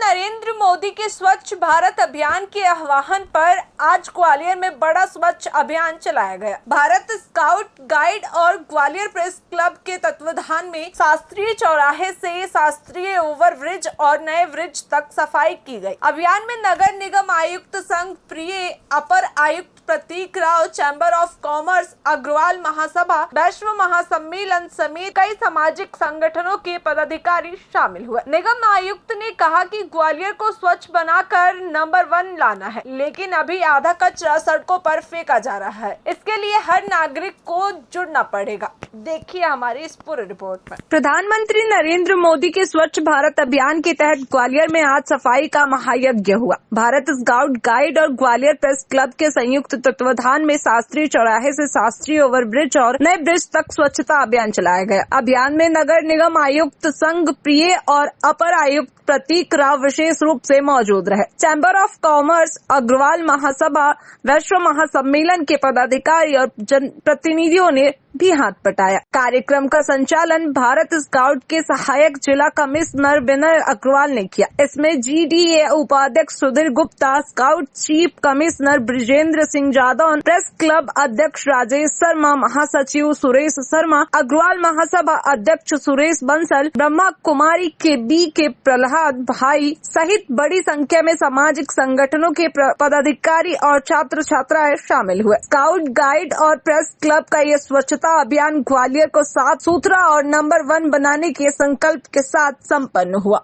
नरेंद्र मोदी के स्वच्छ भारत अभियान के आह्वान पर आज ग्वालियर में बड़ा स्वच्छ अभियान चलाया गया। भारत स्काउट गाइड और ग्वालियर प्रेस क्लब के तत्वाधान में शास्त्रीय चौराहे से शास्त्रीय ओवरब्रिज और नए ब्रिज तक सफाई की गई। अभियान में नगर निगम आयुक्त संघ प्रिय, अपर आयुक्त Prateek Rao, chamber of commerce, Agrawal महासभा, वैश्व महासम्मेलन समेत कई सामाजिक संगठनों के पदाधिकारी शामिल हुए। निगम आयुक्त ने कहा कि ग्वालियर को स्वच्छ बनाकर नंबर 1 लाना है, लेकिन अभी आधा कचरा सड़कों पर फेंका जा रहा है। इसके लिए हर नागरिक को जुड़ना पड़ेगा। देखिए हमारी इस पूरी रिपोर्ट में। प्रधानमंत्री नरेंद्र मोदी के स्वच्छ भारत अभियान के तहत ग्वालियर में आज सफाई का महायज्ञ हुआ। भारत स्काउट गाइड और ग्वालियर प्रेस क्लब के संयुक्त तत्वाधान में शास्त्रीय चौराहे से शास्त्रीय ओवरब्रिज और नए ब्रिज तक स्वच्छता अभियान चलाया गया। अभियान में नगर निगम आयुक्त संघ प्रिय और अपर आयुक्त प्रतीक राव विशेष रूप से मौजूद रहे। चैम्बर ऑफ कॉमर्स, अग्रवाल महासभा, वैश्व महासम्मेलन के पदाधिकारी और जनप्रतिनिधियों ने भी हाथ बटाया। कार्यक्रम का संचालन भारत स्काउट के सहायक जिला कमिश्नर विनय अग्रवाल ने किया। इसमें GDA उपाध्यक्ष Sudhir Gupta, scout chief commissioner Brijendra Singh Jadaun, press club अध्यक्ष राजेश शर्मा, महासचिव सुरेश शर्मा, अग्रवाल महासभा अध्यक्ष सुरेश बंसल, ब्रह्मा कुमारी के B के प्रहलाद भाई सहित बड़ी संख्या में सामाजिक संगठनों के पदाधिकारी और छात्र छात्राएं शामिल हुए। स्काउट गाइड और प्रेस क्लब का ये स्वच्छता अभियान ग्वालियर को साफ सुथरा और नंबर 1 बनाने के संकल्प के साथ संपन्न हुआ।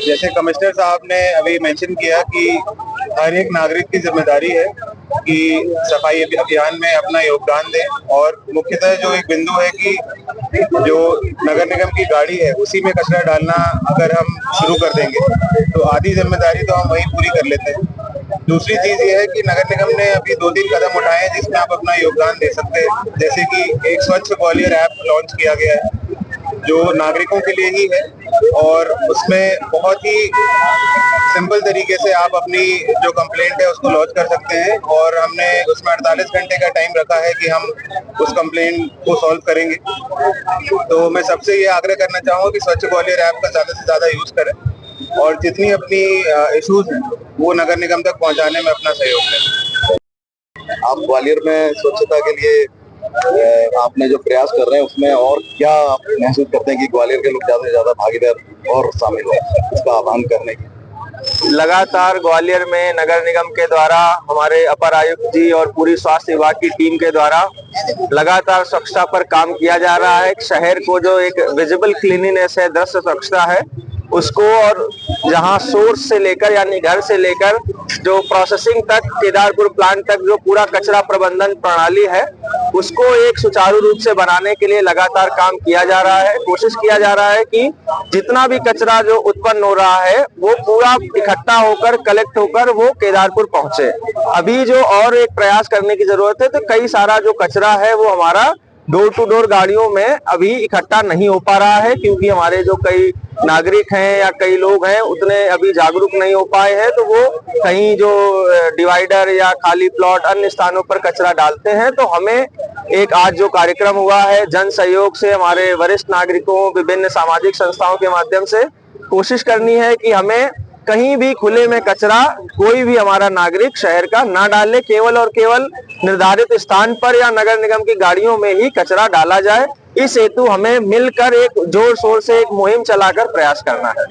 जैसे कमिश्नर साहब ने अभी मेंशन किया कि हर एक नागरिक की जिम्मेदारी है कि सफाई अभियान में अपना योगदान दें, और मुख्यतः जो एक बिंदु है कि जो नगर निगम की गाड़ी है उसी में कचरा डालना अगर हम शुरू कर देंगे तो आधी जिम्मेदारी तो हम वही पूरी कर लेते हैं। दूसरी चीज ये है कि नगर निगम ने अभी 2-3 कदम उठाए हैं जिसमें आप अपना योगदान दे सकते हैं। जैसे कि एक स्वच्छ ग्वालियर ऐप लॉन्च किया गया है जो नागरिकों के लिए ही है, और उसमें बहुत ही सिंपल तरीके से आप अपनी जो कंप्लेंट है उसको लॉन्च कर सकते हैं, और हमने उसमें 48 घंटे का टाइम रखा है कि हम उस कंप्लेंट को सॉल्व करेंगे। तो मैं सबसे ये आग्रह करना चाहूँगा कि स्वच्छ ग्वालियर ऐप का ज्यादा से ज्यादा यूज करें और जितनी अपनी इश्यूज हैं वो नगर निगम तक पहुंचाने में अपना सहयोग करें। आप ग्वालियर में स्वच्छता के लिए आपने जो प्रयास कर रहे हैं उसमें और क्या आप महसूस करते हैं कि ग्वालियर के लोग ज्यादा से ज्यादा भागीदार और शामिल हो इसका आह्वान करने की? लगातार ग्वालियर में नगर निगम के द्वारा, हमारे अपर आयुक्त जी और पूरी स्वास्थ्य विभाग की टीम के द्वारा लगातार स्वच्छता पर काम किया जा रहा है। शहर को जो एक विजिबल क्लीनिनेस है, दृश्य स्वच्छता है, उसको, और जहां सोर्स से लेकर यानी घर से लेकर जो प्रोसेसिंग तक, केदारपुर प्लांट तक जो पूरा कचरा प्रबंधन प्रणाली है उसको एक सुचारू रूप से बनाने के लिए लगातार काम किया जा रहा है। कोशिश किया जा रहा है कि जितना भी कचरा जो उत्पन्न हो रहा है वो पूरा इकट्ठा होकर, कलेक्ट होकर वो केदारपुर पहुंचे। अभी जो और एक प्रयास करने की जरूरत है, तो कई सारा जो कचरा है वो हमारा डोर टू डोर गाड़ियों में अभी इकट्ठा नहीं हो पा रहा है, क्योंकि हमारे जो कई नागरिक हैं या कई लोग हैं उतने अभी जागरूक नहीं हो पाए हैं, तो वो कहीं जो डिवाइडर या खाली प्लॉट अन्य स्थानों पर कचरा डालते हैं। तो हमें एक आज जो कार्यक्रम हुआ है जन सहयोग से, हमारे वरिष्ठ नागरिकों, विभिन्न सामाजिक संस्थाओं के माध्यम से कोशिश करनी है कि हमें कहीं भी खुले में कचरा कोई भी हमारा नागरिक शहर का ना डाले, केवल और केवल निर्धारित स्थान पर या नगर निगम की गाड़ियों में ही कचरा डाला जाए। इस हेतु हमें मिलकर एक जोर शोर से एक मुहिम चलाकर प्रयास करना है।